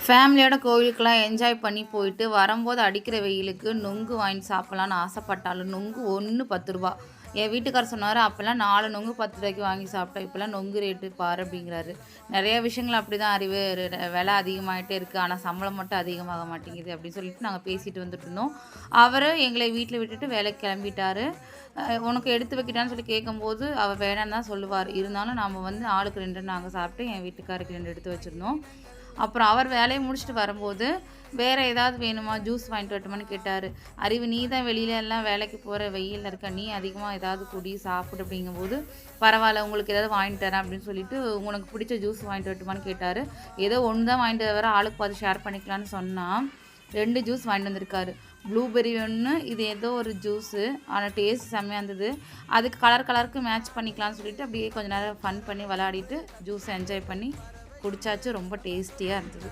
ஃபேமிலியோட கோவிலுக்கெல்லாம் என்ஜாய் பண்ணி போயிட்டு வரும்போது அடிக்கிற வெயிலுக்கு நொங்கு வாங்கி சாப்பிட்லான்னு ஆசைப்பட்டாலும் நொங்கு ஒன்று 10 ரூபா. என் வீட்டுக்காரர் சொன்னார், அப்போல்லாம் 4 நொங்கு 10 ரூபாய்க்கு வாங்கி சாப்பிட்டோம், இப்போல்லாம் நொங்கு ரேட்டு பாரு அப்படிங்கிறாரு. நிறைய விஷயங்கள் அப்படி தான் அறிவு, விலை அதிகமாகிட்டே இருக்குது, ஆனால் சம்பளம் மட்டும் அதிகமாக மாட்டேங்குது அப்படின்னு சொல்லிட்டு நாங்கள் பேசிட்டு வந்துட்டு இருந்தோம். அவர் எங்களை வீட்டில் விட்டுட்டு வேலைக்கு கிளம்பிட்டாரு. உனக்கு எடுத்து வைக்கிட்டான்னு சொல்லி கேட்கும்போது அவர் வேணான்னு தான் சொல்லுவார். இருந்தாலும் நாம் வந்து ஆளுக்கு 2 நாங்கள் சாப்பிட்டு என் வீட்டுக்காருக்கு 2 எடுத்து வச்சுருந்தோம். அப்புறம் அவர் வேலையை முடிச்சுட்டு வரும்போது வேறு ஏதாவது வேணுமா, ஜூஸ் வாங்கிட்டு வரட்டுமான்னு கேட்டார். அறிவு, நீ தான் வெளியில எல்லாம் வேலைக்கு போகிற, வெயிலில் இருக்க, நீ அதிகமாக ஏதாவது குடி சாப்பிடு அப்படிங்கும்போது பரவாயில்ல உங்களுக்கு ஏதாவது வாங்கிட்டு தரேன் அப்படின்னு சொல்லிட்டு உனக்கு பிடிச்ச ஜூஸ் வாங்கிட்டு வரட்டுமான்னு கேட்டார். ஏதோ ஒன்று தான் வாங்கிட்டு வர, ஆளுக்கு பார்த்து ஷேர் பண்ணிக்கலான்னு சொன்னால் 2 ஜூஸ் வாங்கிட்டு வந்திருக்காரு. ப்ளூபெர்ரி ஒன்று, இது ஏதோ ஒரு ஜூஸு, ஆனால் டேஸ்ட் செம்மையாக இருந்தது. அதுக்கு கலருக்கு மேட்ச் பண்ணிக்கலாம்னு சொல்லிட்டு அப்படியே கொஞ்சம் நேரம் ஃபன் பண்ணி விளையாடிட்டு ஜூஸ் என்ஜாய் பண்ணி குடிச்சாச்சு. ரொம்ப டேஸ்டியாக இருந்தது.